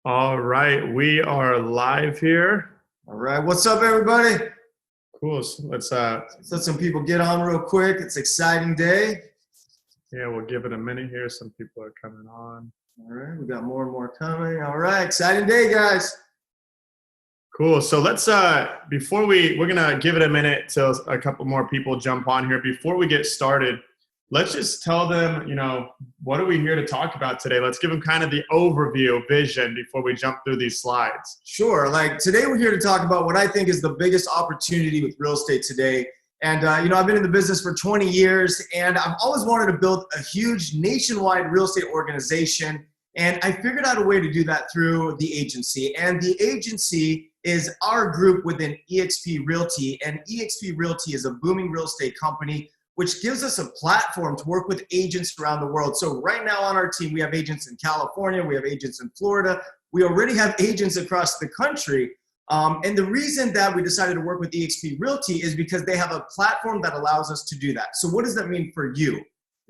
All right, we are live here. All right, what's up, everybody? Cool. So let's let some people get on real quick. It's an exciting day. Yeah, we'll give it a minute here. Some people are coming on. All right, we got more and more coming. All right, exciting day, guys. Cool. So let's before we're gonna give it a minute till a couple more people jump on here. Before we get started, let's just tell them, what are we here to talk about today? Let's give them kind of the overview vision before we jump through these slides. Sure. Like today we're here to talk about what I think is the biggest opportunity with real estate today. And, I've been in the business for 20 years and I've always wanted to build a huge nationwide real estate organization. And I figured out a way to do that through the agency. And the agency is our group within eXp Realty. And eXp Realty is a booming real estate company which gives us a platform to work with agents around the world. So right now on our team, we have agents in California, we have agents in Florida, we already have agents across the country. And the reason that we decided to work with eXp Realty is because they have a platform that allows us to do that. So what does that mean for you?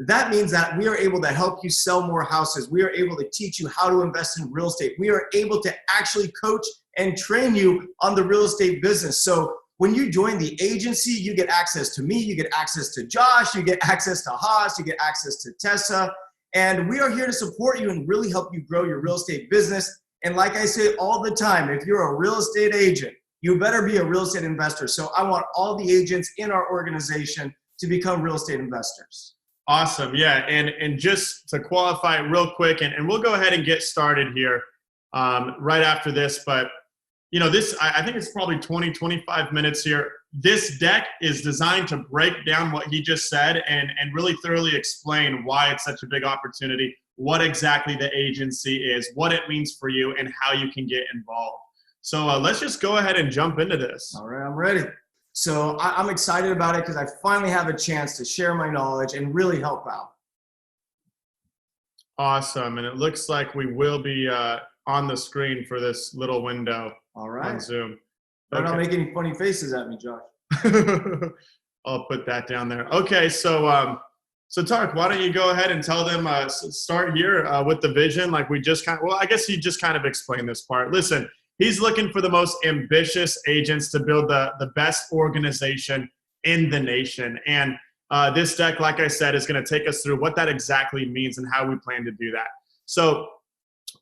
That means that we are able to help you sell more houses. We are able to teach you how to invest in real estate. We are able to actually coach and train you on the real estate business. So when you join the agency, you get access to me, you get access to Josh, you get access to Haas, you get access to Tessa, and we are here to support you and really help you grow your real estate business. And like I say all the time, if you're a real estate agent, you better be a real estate investor. So I want all the agents in our organization to become real estate investors. Awesome. Yeah. And just to qualify real quick, and we'll go ahead and get started here right after this, but I think it's probably 20, 25 minutes here. This deck is designed to break down what he just said and really thoroughly explain why it's such a big opportunity, what exactly the agency is, what it means for you, and how you can get involved. So let's just go ahead and jump into this. All right, I'm ready. So I'm excited about it because I finally have a chance to share my knowledge and really help out. Awesome. And it looks like we will be on the screen for this little window. All right. On Zoom. Don't make any funny faces at me, Josh. I'll put that down there. Okay, so Tarek, why don't you go ahead and tell them, start here with the vision, like we just I guess you just kind of explained this part. Listen, he's looking for the most ambitious agents to build the best organization in the nation. And this deck, like I said, is going to take us through what that exactly means and how we plan to do that. So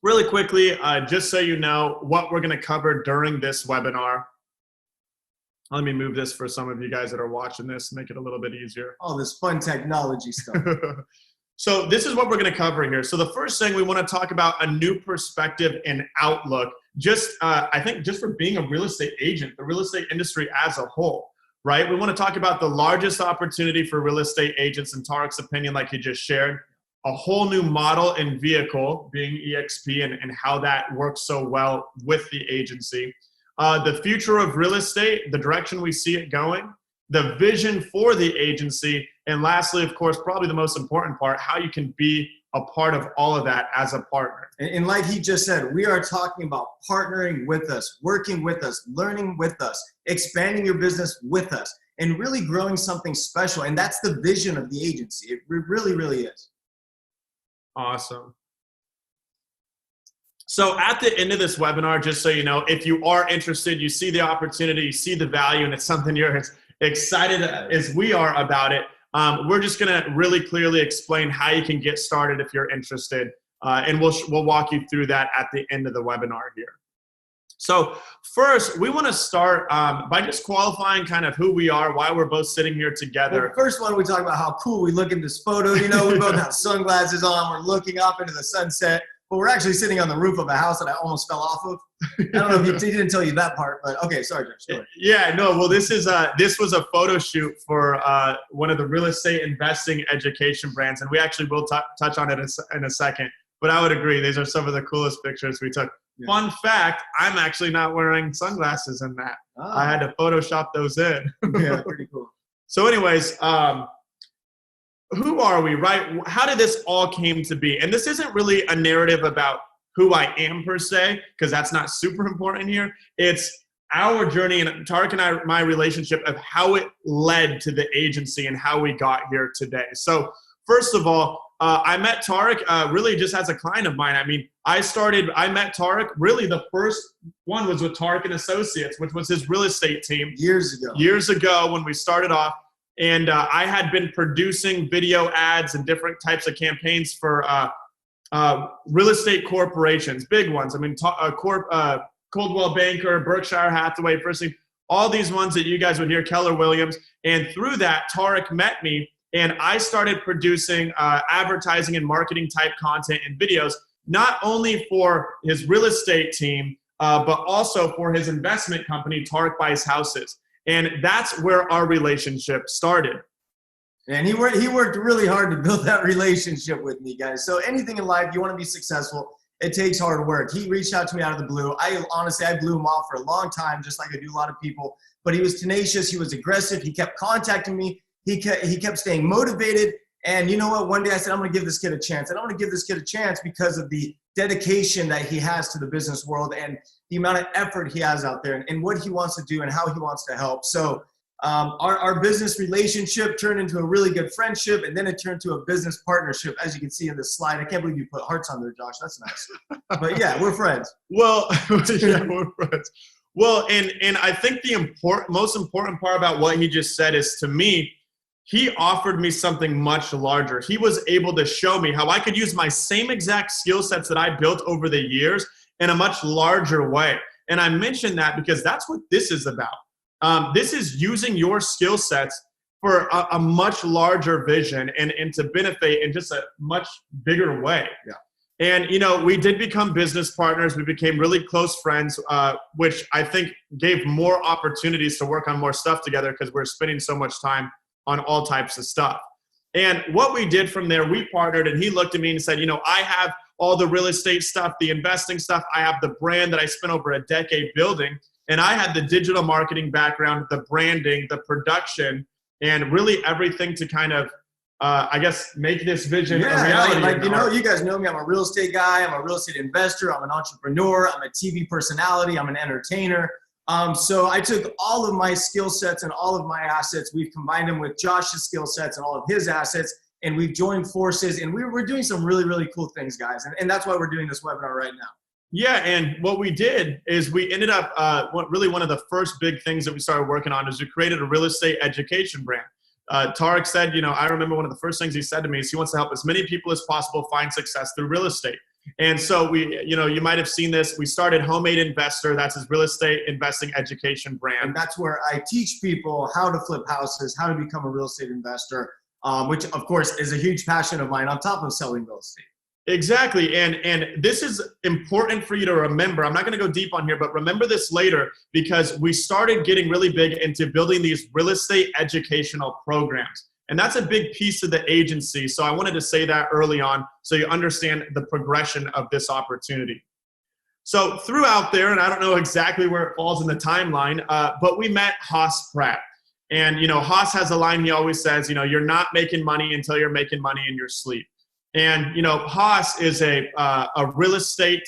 really quickly, just so you know what we're going to cover during this webinar. Let me move this for some of you guys that are watching this, make it a little bit easier. All this fun technology stuff. So this is what we're going to cover here. So the first thing we want to talk about a new perspective and outlook, I think just for being a real estate agent, the real estate industry as a whole, right? We want to talk about the largest opportunity for real estate agents in Tarek's opinion, like he just shared. A whole new model and vehicle being eXp and how that works so well with the agency. The future of real estate, the direction we see it going, the vision for the agency, and lastly, of course, probably the most important part, how you can be a part of all of that as a partner. And like he just said, we are talking about partnering with us, working with us, learning with us, expanding your business with us, and really growing something special. And that's the vision of the agency. It really, really is. Awesome. So at the end of this webinar, just so you know, if you are interested, you see the opportunity, you see the value, and it's something you're as excited as we are about it, we're just going to really clearly explain how you can get started if you're interested, and we'll walk you through that at the end of the webinar here. So first, we want to start by just qualifying kind of who we are, why we're both sitting here together. Well, first one, we talk about how cool we look in this photo. We both have sunglasses on. We're looking off into the sunset, but we're actually sitting on the roof of a house that I almost fell off of. I don't know if he didn't tell you that part, but okay, sorry, Josh. Yeah, no, well, this was a photo shoot for one of the real estate investing education brands, and we actually will touch on it in a second. But I would agree, these are some of the coolest pictures we took. Yeah. Fun fact, I'm actually not wearing sunglasses in that. Oh. I had to Photoshop those in. Yeah, pretty cool. So anyways, who are we, right? How did this all came to be? And this isn't really a narrative about who I am per se, because that's not super important here. It's our journey and Tarek and my relationship of how it led to the agency and how we got here today. So first of all, I met Tarek really just as a client of mine. I mean, I met Tarek, really the first one was with Tarek and Associates, which was his real estate team. Years ago when we started off. And I had been producing video ads and different types of campaigns for real estate corporations, big ones. I mean, Coldwell Banker, Berkshire Hathaway, First Thing, all these ones that you guys would hear, Keller Williams. And through that, Tarek met me, and I started producing advertising and marketing type content and videos, not only for his real estate team, but also for his investment company, Tarek Buys Houses. And that's where our relationship started. And he worked really hard to build that relationship with me, guys. So anything in life, you want to be successful, it takes hard work. He reached out to me out of the blue. I blew him off for a long time, just like I do a lot of people. But he was tenacious. He was aggressive. He kept contacting me. He kept staying motivated. And you know what? One day I said, I'm going to give this kid a chance. And I'm going to give this kid a chance because of the dedication that he has to the business world and the amount of effort he has out there and what he wants to do and how he wants to help. So our business relationship turned into a really good friendship, and then it turned to a business partnership, as you can see in this slide. I can't believe you put hearts on there, Josh. That's nice. But yeah, we're friends. Well, yeah, we're friends. Well, and I think the most important part about what he just said is, to me, he offered me something much larger. He was able to show me how I could use my same exact skill sets that I built over the years in a much larger way. And I mentioned that because that's what this is about. This is using your skill sets for a much larger vision and to benefit in just a much bigger way. Yeah. And, you know, we did become business partners. We became really close friends, which I think gave more opportunities to work on more stuff together because we're spending so much time on all types of stuff. And what we did from there, we partnered, and he looked at me and said, you know, I have all the real estate stuff, the investing stuff. I have the brand that I spent over a decade building. And I had the digital marketing background, the branding, the production, and really everything to kind of, I guess, make this vision a reality. Like, you know, you guys know me. I'm a real estate guy. I'm a real estate investor. I'm an entrepreneur. I'm a TV personality. I'm an entertainer. So I took all of my skill sets and all of my assets. We've combined them with Josh's skill sets and all of his assets, and we've joined forces, and we're doing some really, really cool things, guys. And that's why we're doing this webinar right now. Yeah, and what we did is we ended up, really one of the first big things that we started working on is we created a real estate education brand. Tarek said, you know, I remember one of the first things he said to me is he wants to help as many people as possible find success through real estate. And so we, you know, you might have seen this. We started Homemade Investor. That's his real estate investing education brand. And that's where I teach people how to flip houses, how to become a real estate investor, which of course is a huge passion of mine on top of selling real estate. Exactly. And this is important for you to remember. I'm not going to go deep on here, but remember this later because we started getting really big into building these real estate educational programs. And that's a big piece of the agency. So I wanted to say that early on so you understand the progression of this opportunity. So throughout there, and I don't know exactly where it falls in the timeline, but we met Haas Pratt. And, you know, Haas has a line he always says, you know, you're not making money until you're making money in your sleep. And, you know, Haas is a real estate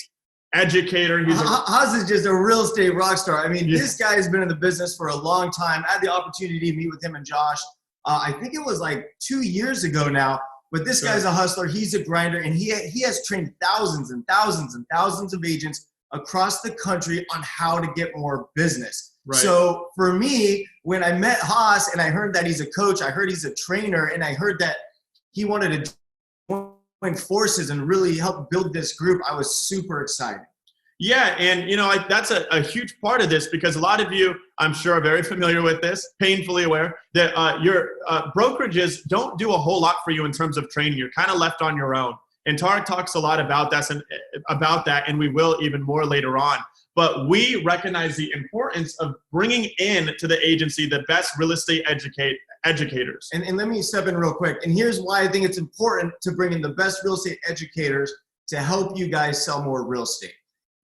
educator. Haas is just a real estate rock star. I mean, This guy has been in the business for a long time. I had the opportunity to meet with him and Josh. I think it was like 2 years ago now, but this guy's a hustler. He's a grinder, and he has trained thousands and thousands and thousands of agents across the country on how to get more business. Right. So for me, when I met Haas and I heard that he's a coach, I heard he's a trainer, and I heard that he wanted to join forces and really help build this group, I was super excited. Yeah, and you know, that's a huge part of this because a lot of you, I'm sure, are very familiar with this, painfully aware that your brokerages don't do a whole lot for you in terms of training. You're kind of left on your own. And Tarek talks a lot about that, and we will even more later on. But we recognize the importance of bringing in to the agency the best real estate educators. And let me step in real quick. And here's why I think it's important to bring in the best real estate educators to help you guys sell more real estate.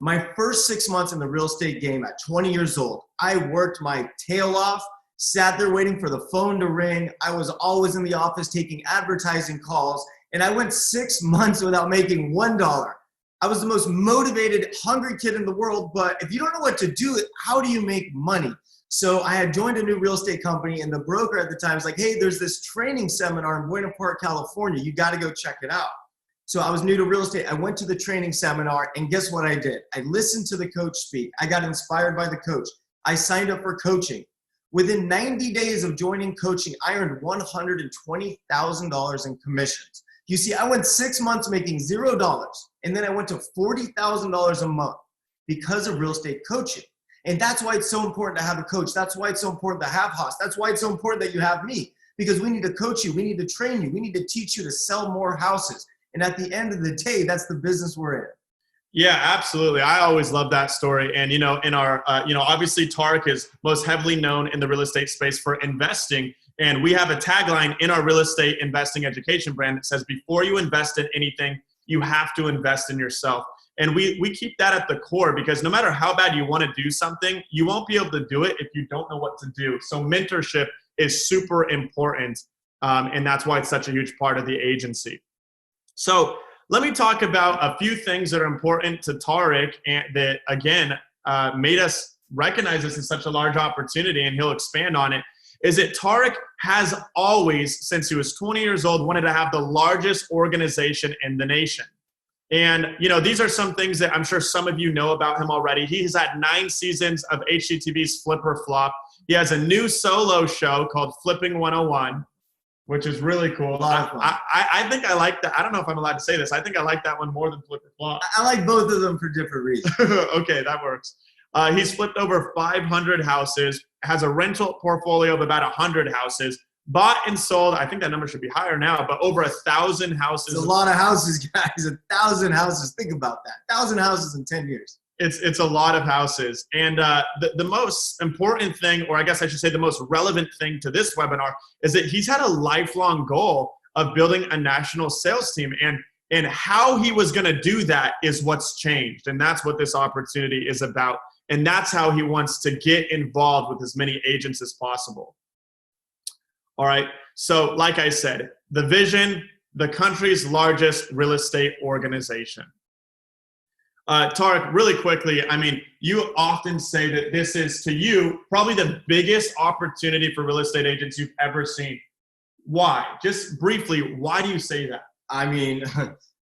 My first 6 months in the real estate game at 20 years old, I worked my tail off, sat there waiting for the phone to ring. I was always in the office taking advertising calls, and I went 6 months without making $1. I was the most motivated, hungry kid in the world, but if you don't know what to do, how do you make money? So I had joined a new real estate company, and the broker at the time was like, hey, there's this training seminar in Buena Park, California. You got to go check it out. So I was new to real estate. I went to the training seminar, and guess what I did? I listened to the coach speak. I got inspired by the coach. I signed up for coaching. Within 90 days of joining coaching, I earned $120,000 in commissions. You see, I went 6 months making $0, and then I went to $40,000 a month because of real estate coaching. And that's why it's so important to have a coach. That's why it's so important to have Haas. That's why it's so important that you have me, because we need to coach you. We need to train you. We need to teach you to sell more houses. And at the end of the day, that's the business we're in. Yeah, absolutely. I always love that story. And, in our, obviously Tarek is most heavily known in the real estate space for investing. And we have a tagline in our real estate investing education brand that says, before you invest in anything, you have to invest in yourself. And we keep that at the core, because no matter how bad you want to do something, you won't be able to do it if you don't know what to do. So mentorship is super important. And that's why it's such a huge part of the agency. So let me talk about a few things that are important to Tarek and that, again, made us recognize this as such a large opportunity, and he'll expand on it, is that Tarek has always, since he was 20 years old, wanted to have the largest organization in the nation. And, these are some things that I'm sure some of you know about him already. He has had 9 seasons of HGTV's Flip or Flop. He has a new solo show called Flipping 101. Which is really cool. I think I like that. I don't know if I'm allowed to say this. I think I like that one more than Flip or Flop. I like both of them for different reasons. Okay, that works. He's flipped over 500 houses, has a rental portfolio of about 100 houses, bought and sold. I think that number should be higher now, but over 1,000 houses. It's a lot of houses, guys. 1,000 houses. Think about that. 1,000 houses in 10 years. It's a lot of houses. And the most important thing, or I guess I should say the most relevant thing to this webinar, is that he's had a lifelong goal of building a national sales team. And how he was going to do that is what's changed. And that's what this opportunity is about. And that's how he wants to get involved with as many agents as possible. All right. So like I said, the vision, the country's largest real estate organization. Tarek, really quickly, you often say that this is, to you, probably the biggest opportunity for real estate agents you've ever seen. Why? Just briefly, why do you say that?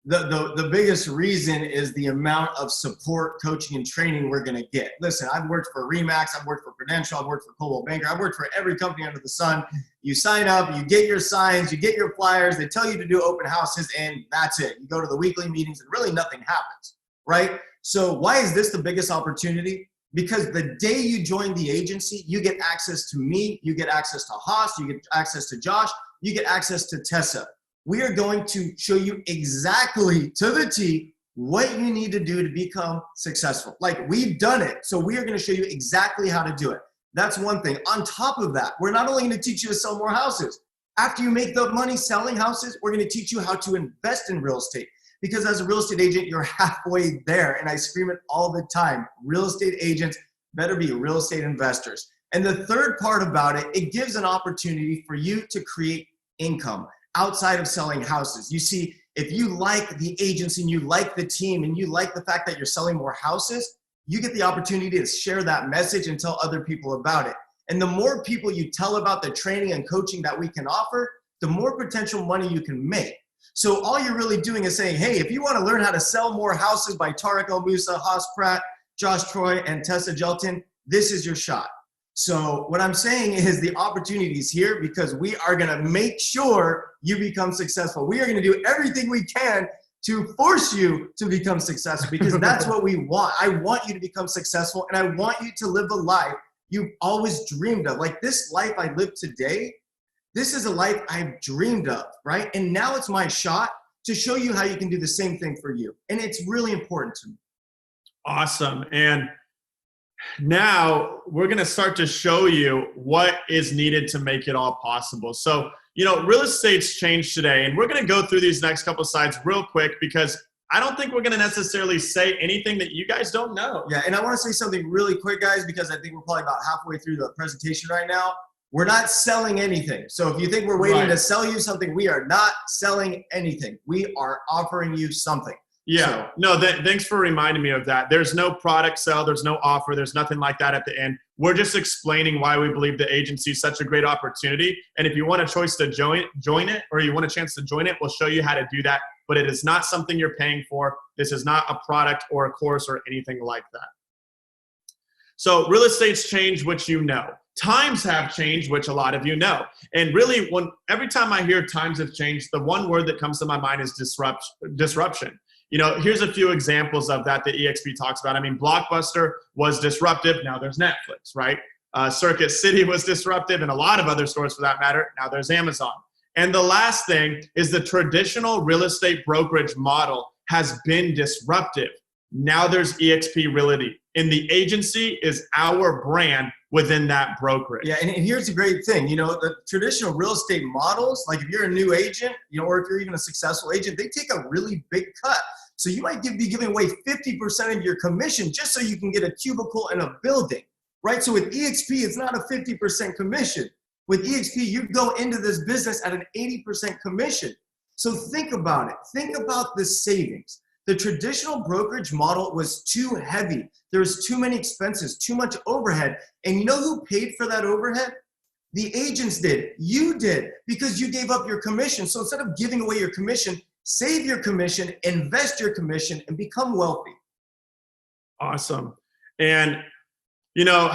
The biggest reason is the amount of support, coaching, and training we're going to get. Listen, I've worked for RE/MAX, I've worked for Prudential, I've worked for Coldwell Banker, I've worked for every company under the sun. You sign up, you get your signs, you get your flyers, they tell you to do open houses, and that's it. You go to the weekly meetings, and really nothing happens. Right? So why is this the biggest opportunity? Because the day you join the agency, you get access to me, you get access to Haas, you get access to Josh, you get access to Tessa. We are going to show you exactly to the T what you need to do to become successful. Like, we've done it, so we are going to show you exactly how to do it. That's one thing. On top of that, we're not only going to teach you to sell more houses. After you make the money selling houses, we're going to teach you how to invest in real estate. Because as a real estate agent, you're halfway there. And I scream it all the time. Real estate agents better be real estate investors. And the third part about it, it gives an opportunity for you to create income outside of selling houses. You see, if you like the agency and you like the team and you like the fact that you're selling more houses, you get the opportunity to share that message and tell other people about it. And the more people you tell about the training and coaching that we can offer, the more potential money you can make. So all you're really doing is saying, hey, if you want to learn how to sell more houses by Tarek E Moussa, Haas Pratt, Josh Troy, and Tessa Jelton, this is your shot. So what I'm saying is the opportunity is here because we are going to make sure you become successful. We are going to do everything we can to force you to become successful because that's what we want. I want you to become successful, and I want you to live the life you've always dreamed of. Like, this life I live today, this is a life I've dreamed of, right? And now it's my shot to show you how you can do the same thing for you. And it's really important to me. Awesome. And now we're going to start to show you what is needed to make it all possible. So, real estate's changed today, and we're going to go through these next couple slides real quick because I don't think we're going to necessarily say anything that you guys don't know. Yeah, and I want to say something really quick, guys, because I think we're probably about halfway through the presentation right now. We're not selling anything. So if you think we're waiting to sell you something, we are not selling anything. We are offering you something. Yeah. So, no, thanks for reminding me of that. There's no product sell. There's no offer. There's nothing like that at the end. We're just explaining why we believe the agency is such a great opportunity. And if you want a choice to join it, or you want a chance to join it, we'll show you how to do that. But it is not something you're paying for. This is not a product or a course or anything like that. So real estate's changed, which you know. Times have changed, which a lot of you know. And really, every time I hear times have changed, the one word that comes to my mind is disruption. You know, here's a few examples of that EXP talks about. I mean, Blockbuster was disruptive. Now there's Netflix, right? Circuit City was disruptive, and a lot of other stores for that matter. Now there's Amazon. And the last thing is the traditional real estate brokerage model has been disruptive. Now there's EXP Realty. And the agency is our brand within that brokerage. Yeah, and here's the great thing. You know, the traditional real estate models, like if you're a new agent, you know, or if you're even a successful agent, they take a really big cut. So you might be giving away 50% of your commission just so you can get a cubicle in a building, right? So with EXP, it's not a 50% commission. With EXP, you go into this business at an 80% commission. So think about it. Think about the savings. The traditional brokerage model was too heavy. There was too many expenses, too much overhead. And you know who paid for that overhead? The agents did. You did, because you gave up your commission. So instead of giving away your commission, save your commission, invest your commission, and become wealthy. Awesome. And, you know,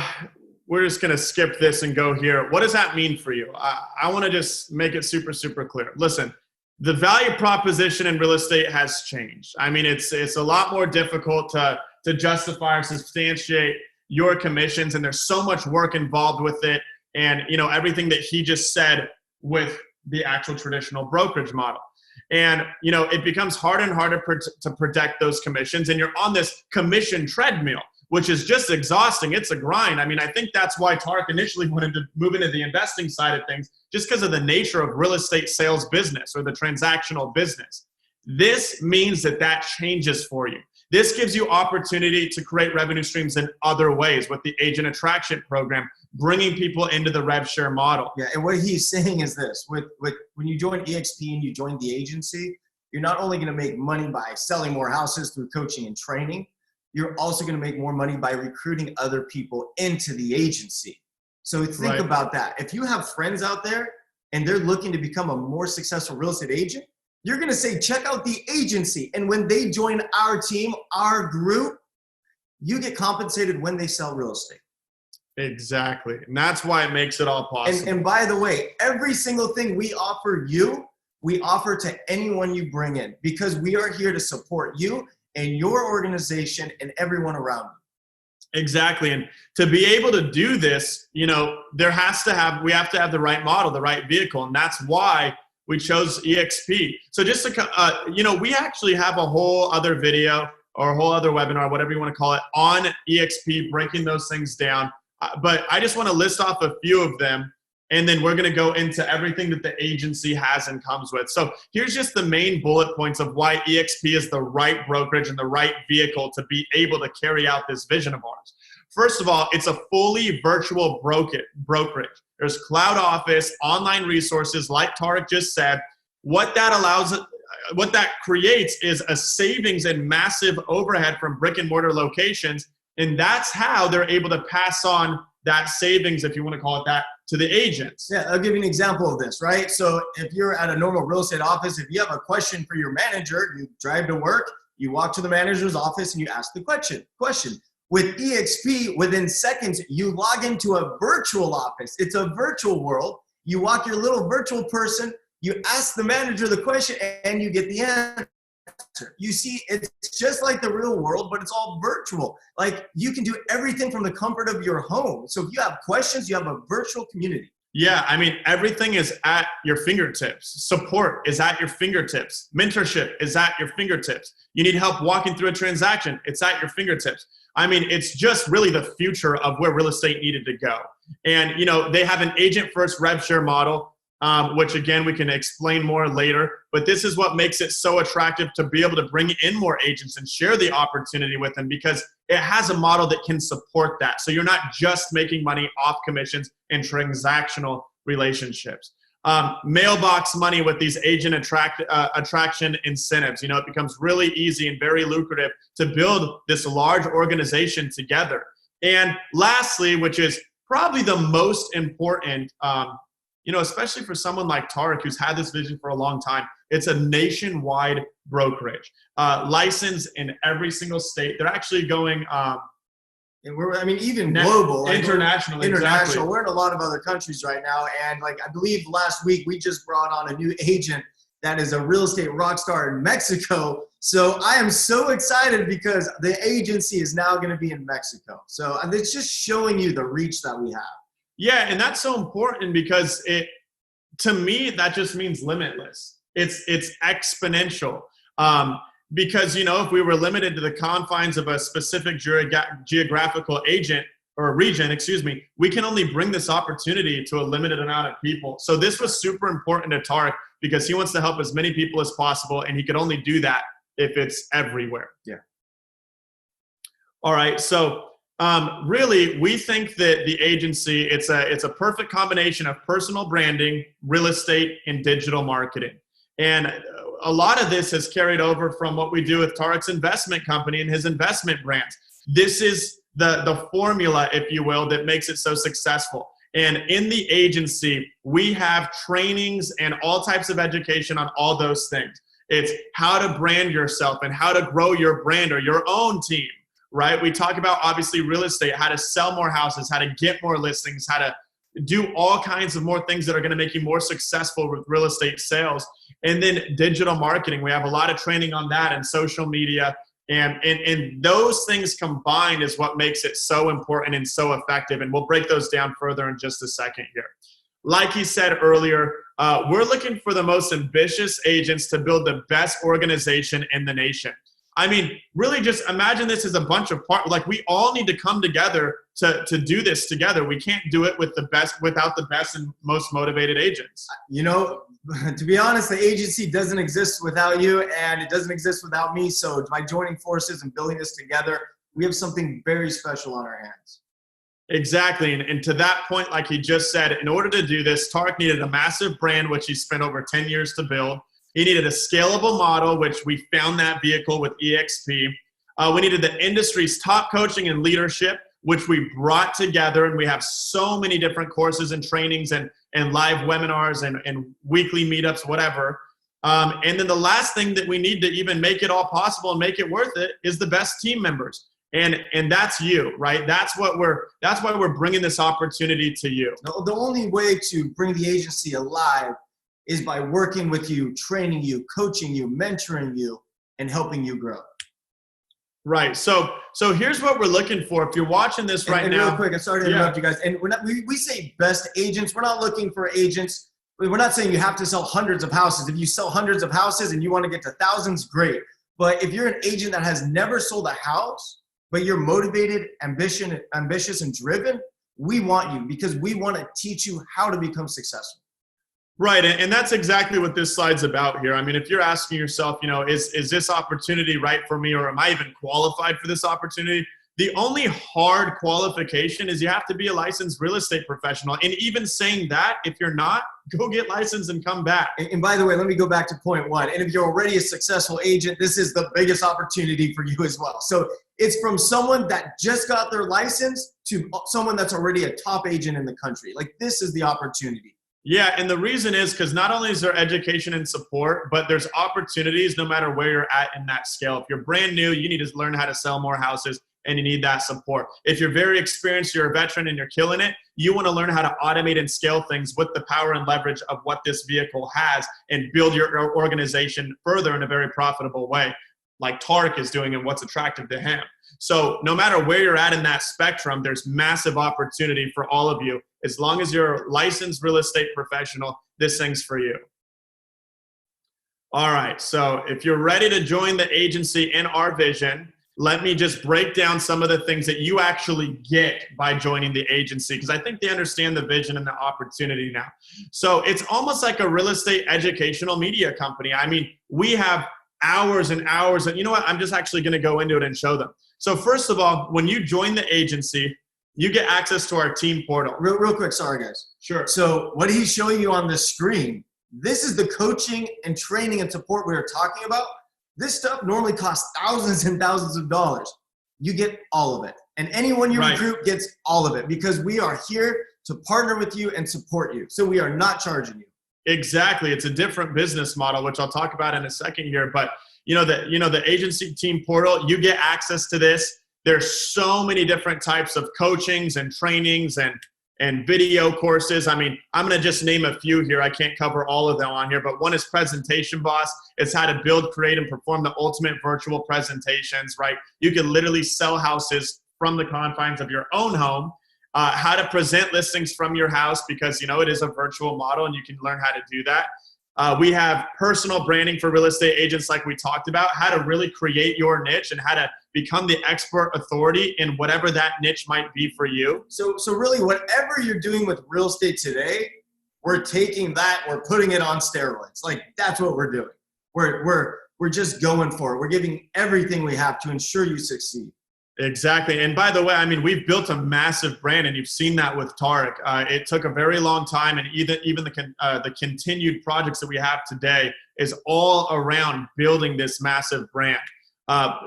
we're just going to skip this and go here. What does that mean for you? I want to just make it super, super clear. Listen, the value proposition in real estate has changed. I mean, it's a lot more difficult to justify or substantiate your commissions, and there's so much work involved with it. And, you know, everything that he just said with the actual traditional brokerage model. And, you know, it becomes harder and harder to protect those commissions. And you're on this commission treadmill, which is just exhausting. It's a grind. I mean, I think that's why Tarek initially wanted to move into the investing side of things, just because of the nature of real estate sales business or the transactional business. This means that changes for you. This gives you opportunity to create revenue streams in other ways with the agent attraction program, bringing people into the rev share model. Yeah, and what he's saying is this: when you join EXP and you join the agency, you're not only going to make money by selling more houses through coaching and training, you're also going to make more money by recruiting other people into the agency. So think about that. If you have friends out there and they're looking to become a more successful real estate agent, you're going to say, check out the agency. And when they join our team, our group, you get compensated when they sell real estate. Exactly. And that's why it makes it all possible. And by the way, every single thing we offer you, we offer to anyone you bring in, because we are here to support you and your organization and everyone around you. Exactly. And to be able to do this, you know, we have to have the right model, the right vehicle. And that's why we chose EXP. So just to, you know, we actually have a whole other video or a whole other webinar, whatever you want to call it, on EXP, breaking those things down. But I just want to list off a few of them, and then we're going to go into everything that the agency has and comes with. So here's just the main bullet points of why EXP is the right brokerage and the right vehicle to be able to carry out this vision of ours. First of all, it's a fully virtual brokerage. There's cloud office, online resources, like Tarek just said. What that creates is a savings and massive overhead from brick and mortar locations. And that's how they're able to pass on that savings, if you want to call it that, to the agents. Yeah, I'll give you an example of this, right? So if you're at a normal real estate office, if you have a question for your manager, you drive to work, you walk to the manager's office and you ask the question. With EXP, within seconds, you log into a virtual office. It's a virtual world. You walk your little virtual person, you ask the manager the question, and you get the answer. You see, it's just like the real world, but it's all virtual. Like, you can do everything from the comfort of your home. So if you have questions, you have a virtual community. Yeah, I mean, everything is at your fingertips. Support is at your fingertips. Mentorship is at your fingertips. You need help walking through a transaction, it's at your fingertips. I mean, it's just really the future of where real estate needed to go. And, you know, they have an agent-first rev share model, which, again, we can explain more later. But this is what makes it so attractive to be able to bring in more agents and share the opportunity with them, because it has a model that can support that. So you're not just making money off commissions and transactional relationships. Mailbox money with these agent attraction incentives. You know, it becomes really easy and very lucrative to build this large organization together. And lastly, which is probably the most important, especially for someone like Tarek, who's had this vision for a long time, it's a nationwide brokerage, licensed in every single state. They're actually going, even global, like international. Exactly. We're in a lot of other countries right now, and like I believe last week we just brought on a new agent that is a real estate rock star in Mexico. So I am so excited because the agency is now going to be in Mexico. So it's just showing you the reach that we have. Yeah, and that's so important because to me, that just means limitless. It's exponential. Because, if we were limited to the confines of a specific geographical agent or region, we can only bring this opportunity to a limited amount of people. So this was super important to Tarek because he wants to help as many people as possible, and he could only do that if it's everywhere. Yeah. All right. So really, we think that the agency, it's a perfect combination of personal branding, real estate, and digital marketing. And a lot of this has carried over from what we do with Tarek's investment company and his investment brands. This is the formula, if you will, that makes it so successful. And in the agency, we have trainings and all types of education on all those things. It's how to brand yourself and how to grow your brand or your own team, right? We talk about, obviously, real estate, how to sell more houses, how to get more listings, how to do all kinds of more things that are going to make you more successful with real estate sales. And then digital marketing, we have a lot of training on that, and social media. And those things combined is what makes it so important and so effective. And we'll break those down further in just a second here. Like he said earlier, we're looking for the most ambitious agents to build the best organization in the nation. I mean, really just imagine this as a bunch of parts. Like, we all need to come together to do this together. We can't do it without the best and most motivated agents. To be honest, the agency doesn't exist without you, and it doesn't exist without me. So by joining forces and building this together, we have something very special on our hands. Exactly. And to that point, like he just said, in order to do this, Tarek needed a massive brand, which he spent over 10 years to build. He needed a scalable model, which we found that vehicle with EXP. We needed the industry's top coaching and leadership, which we brought together. And we have so many different courses and trainings and live webinars and weekly meetups, whatever. And then the last thing that we need to even make it all possible and make it worth it is the best team members. And that's you, right? That's why we're bringing this opportunity to you. The only way to bring the agency alive is by working with you, training you, coaching you, mentoring you, and helping you grow. Right. So here's what we're looking for. If you're watching this right now. Real quick, I'm sorry to interrupt you guys. And we say best agents. We're not looking for agents. We're not saying you have to sell hundreds of houses. If you sell hundreds of houses and you want to get to thousands, great. But if you're an agent that has never sold a house, but you're motivated, ambitious, and driven, we want you because we want to teach you how to become successful. Right, and that's exactly what this slide's about here. I mean, if you're asking yourself, is this opportunity right for me, or am I even qualified for this opportunity? The only hard qualification is you have to be a licensed real estate professional. And even saying that, if you're not, go get licensed and come back. And by the way, let me go back to point one. And if you're already a successful agent, this is the biggest opportunity for you as well. So it's from someone that just got their license to someone that's already a top agent in the country. Like, this is the opportunity. Yeah, and the reason is because not only is there education and support, but there's opportunities no matter where you're at in that scale. If you're brand new, you need to learn how to sell more houses, and you need that support. If you're very experienced, you're a veteran, and you're killing it, you want to learn how to automate and scale things with the power and leverage of what this vehicle has and build your organization further in a very profitable way, like Tarek is doing and what's attractive to him. So no matter where you're at in that spectrum, there's massive opportunity for all of you. As long as you're a licensed real estate professional, this thing's for you. All right, so if you're ready to join the agency in our vision, let me just break down some of the things that you actually get by joining the agency, because I think they understand the vision and the opportunity now. So it's almost like a real estate educational media company. I mean, we have hours and hours, and you know what? I'm just actually going to go into it and show them. So first of all, when you join the agency, you get access to our team portal. Real quick, sorry guys. Sure. So what he's showing you on the screen, this is the coaching and training and support we were talking about. This stuff normally costs thousands and thousands of dollars. You get all of it. And anyone you Right. recruit gets all of it because we are here to partner with you and support you. So we are not charging you. Exactly. It's a different business model, which I'll talk about in a second here. But the agency team portal, you get access to this. There's so many different types of coachings and trainings and video courses. I mean, I'm going to just name a few here. I can't cover all of them on here, but one is Presentation Boss. It's how to build, create, and perform the ultimate virtual presentations, right? You can literally sell houses from the confines of your own home. How to present listings from your house because, it is a virtual model and you can learn how to do that. We have personal branding for real estate agents like we talked about, how to really create your niche and how to become the expert authority in whatever that niche might be for you. So really whatever you're doing with real estate today, we're taking that, we're putting it on steroids. Like that's what we're doing. We're just going for it. We're giving everything we have to ensure you succeed. Exactly. And by the way, I mean, we've built a massive brand and you've seen that with Tarek. It took a very long time and even the continued projects that we have today is all around building this massive brand.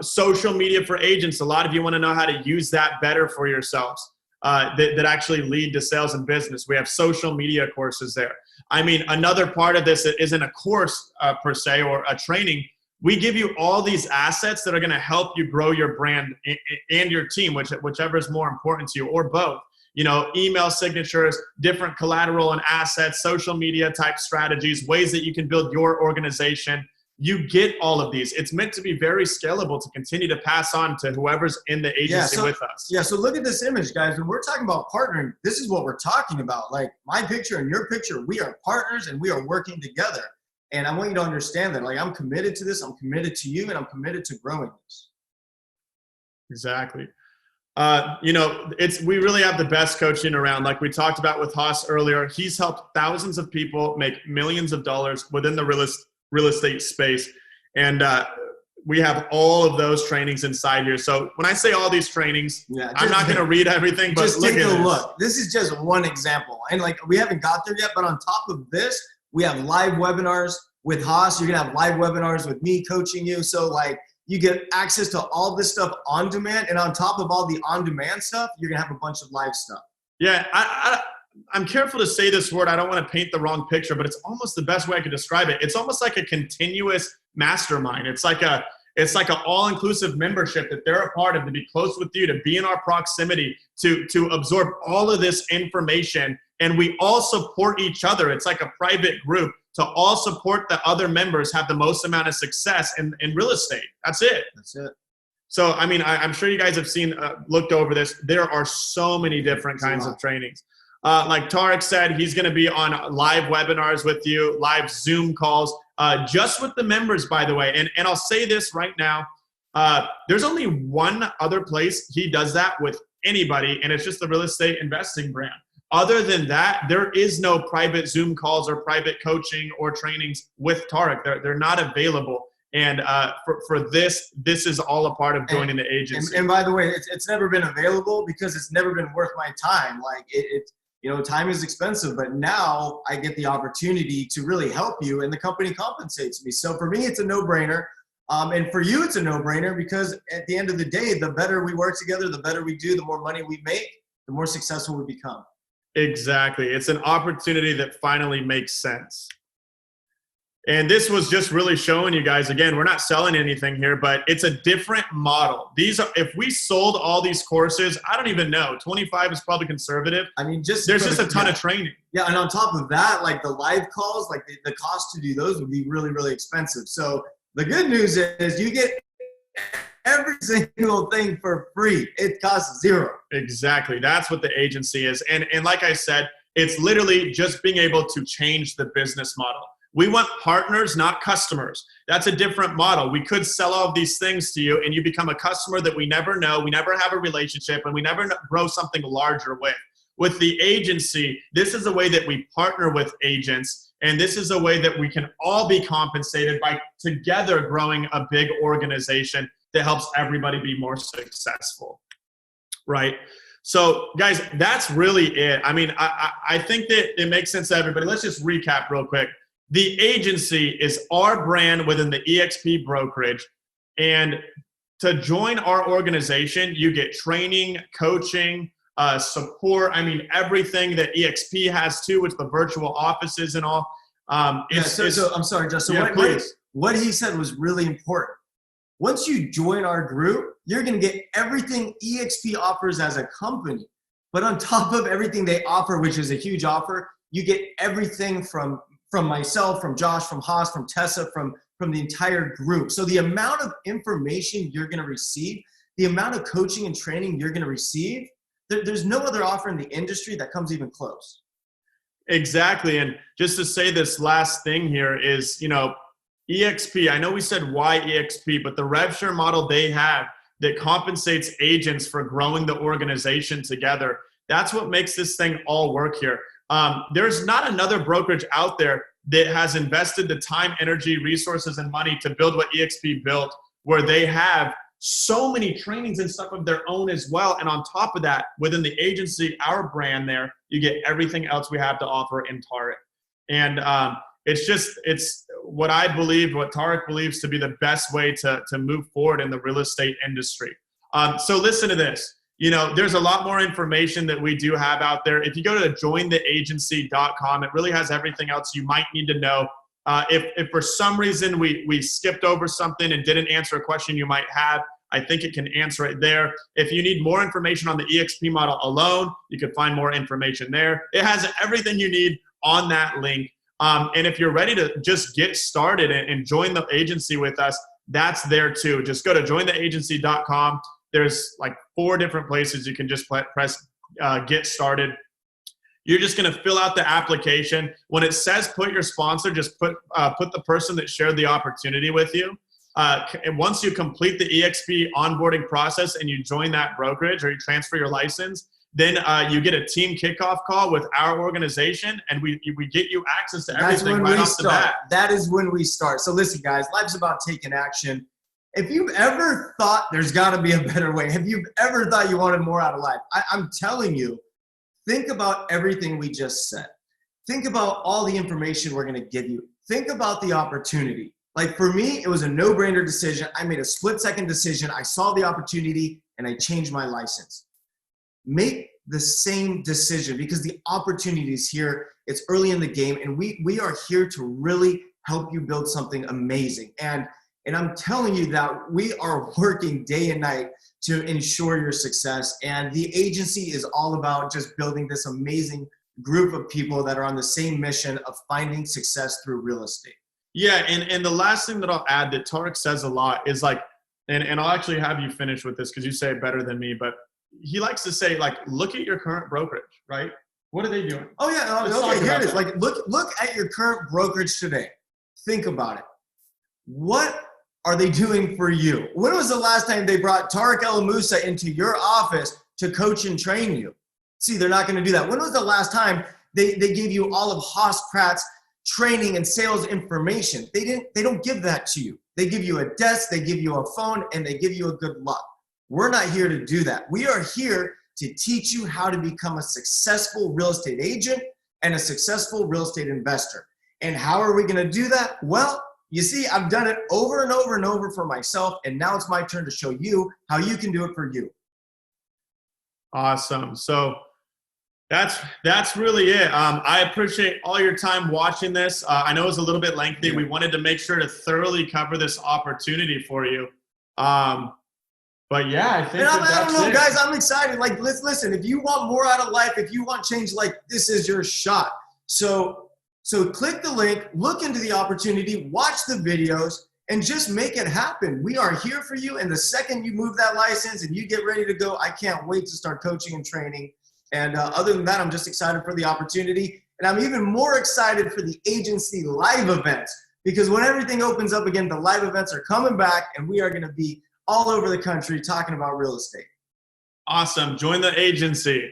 Social media for agents. A lot of you want to know how to use that better for yourselves that actually lead to sales and business. We have social media courses there. I mean, another part of this isn't a course per se or a training. We give you all these assets that are going to help you grow your brand and your team, whichever is more important to you, or both. Email signatures, different collateral and assets, social media type strategies, ways that you can build your organization. You get all of these. It's meant to be very scalable to continue to pass on to whoever's in the agency with us. Yeah, so look at this image, guys. When we're talking about partnering, this is what we're talking about. Like my picture and your picture, we are partners and we are working together. And I want you to understand that, like, I'm committed to this, I'm committed to you, and I'm committed to growing this. Exactly. We really have the best coaching around. Like we talked about with Haas earlier, he's helped thousands of people make millions of dollars within the real estate space. And we have all of those trainings inside here. So when I say all these trainings, I'm not going to read everything, but just take a look. This is just one example. And like, we haven't got there yet, but on top of this, we have live webinars with Haas. You're going to have live webinars with me coaching you. So like you get access to all this stuff on demand. And on top of all the on-demand stuff, you're going to have a bunch of live stuff. Yeah, I'm careful to say this word. I don't want to paint the wrong picture, but it's almost the best way I could describe it. It's almost like a continuous mastermind. It's like an all-inclusive membership that they're a part of, to be close with you, to be in our proximity, to absorb all of this information. And we all support each other. It's like a private group to all support the other members have the most amount of success in real estate. That's it. That's it. So, I mean, I'm sure you guys have looked over this. There are so many different kinds of trainings. Like Tarek said, he's going to be on live webinars with you, live Zoom calls, just with the members, by the way. And I'll say this right now. There's only one other place he does that with anybody, and it's just the real estate investing brand. Other than that, there is no private Zoom calls or private coaching or trainings with Tarek. They're not available. And for this is all a part of joining the agency. And by the way, it's never been available because it's never been worth my time. Like time is expensive, but now I get the opportunity to really help you, and the company compensates me. So for me, it's a no-brainer. And for you, it's a no-brainer because at the end of the day, the better we work together, the better we do, the more money we make, the more successful we become. Exactly. It's an opportunity that finally makes sense. And this was just really showing you guys, again, we're not selling anything here, but it's a different model. If we sold all these courses, I don't even know, 25 is probably conservative. I mean, there's just a ton of training. Yeah. And on top of that, like the live calls, like the cost to do those would be really, really expensive. So the good news is you get every single thing for free. It costs zero. Exactly. That's what the agency is. And like I said, it's literally just being able to change the business model. We want partners, not customers. That's a different model. We could sell all of these things to you and you become a customer that we never know, we never have a relationship, and we never grow something larger with. With the agency, this is a way that we partner with agents, and this is a way that we can all be compensated by together growing a big organization that helps everybody be more successful, right? So guys, that's really it. I mean, I think that it makes sense to everybody. Let's just recap real quick. The agency is our brand within the EXP brokerage. And to join our organization, you get training, coaching, support. I mean, everything that EXP has too, with the virtual offices and all. So I'm sorry, Justin. Yeah, what he said was really important. Once you join our group, you're going to get everything EXP offers as a company. But on top of everything they offer, which is a huge offer, you get everything from myself, from Josh, from Haas, from Tessa, from the entire group. So the amount of information you're going to receive, the amount of coaching and training you're going to receive, there's no other offer in the industry that comes even close. Exactly. And just to say this last thing here is, EXP, I know we said why EXP, but the rev share model they have that compensates agents for growing the organization together, that's what makes this thing all work here. There's not another brokerage out there that has invested the time, energy, resources, and money to build what EXP built, where they have so many trainings and stuff of their own as well. And on top of that, within the agency, our brand there, you get everything else we have to offer in Tarek. And it's what I believe, what Tarek believes to be the best way to move forward in the real estate industry. So listen to this. There's a lot more information that we do have out there. If you go to jointheagency.com, it really has everything else you might need to know. If for some reason we skipped over something and didn't answer a question you might have, I think it can answer it there. If you need more information on the EXP model alone, you can find more information there. It has everything you need on that link. And if you're ready to just get started and join the agency with us, that's there too. Just go to jointheagency.com. There's like 4 different places you can just press get started. You're just going to fill out the application. When it says put your sponsor, just put the person that shared the opportunity with you. And once you complete the EXP onboarding process and you join that brokerage or you transfer your license, then you get a team kickoff call with our organization, and we get you access to everything right off the bat. That is when we start. So listen, guys, life's about taking action. If you've ever thought there's got to be a better way, if you've ever thought you wanted more out of life, I'm telling you, think about everything we just said. Think about all the information we're going to give you. Think about the opportunity. Like for me, it was a no-brainer decision. I made a split-second decision. I saw the opportunity, and I changed my license. Make the same decision because the opportunity is here. It's early in the game, and we are here to really help you build something amazing. And I'm telling you that we are working day and night to ensure your success. And the agency is all about just building this amazing group of people that are on the same mission of finding success through real estate. Yeah, and the last thing that I'll add that Tarek says a lot is like, and I'll actually have you finish with this because you say it better than me, but he likes to say, like, look at your current brokerage, right? What are they doing? Oh, yeah. Okay, here it is. Like, look at your current brokerage today. Think about it. What are they doing for you? When was the last time they brought Tarek E Moussa into your office to coach and train you? See, they're not going to do that. When was the last time they gave you all of Haas Pratt's training and sales information? They don't give that to you. They give you a desk, they give you a phone, and they give you a good luck. We're not here to do that. We are here to teach you how to become a successful real estate agent and a successful real estate investor. And how are we going to do that? Well, you see, I've done it over and over and over for myself, and now it's my turn to show you how you can do it for you. Awesome. So that's really it. I appreciate all your time watching this. I know it was a little bit lengthy. Yeah. We wanted to make sure to thoroughly cover this opportunity for you. But yeah, I think I don't know, guys, I'm excited. Like, listen, if you want more out of life, if you want change, like, this is your shot. So click the link, look into the opportunity, watch the videos, and just make it happen. We are here for you. And the second you move that license and you get ready to go, I can't wait to start coaching and training. And other than that, I'm just excited for the opportunity. And I'm even more excited for the agency live events, because when everything opens up again, the live events are coming back, and we are going to be all over the country talking about real estate. Awesome. Join the agency.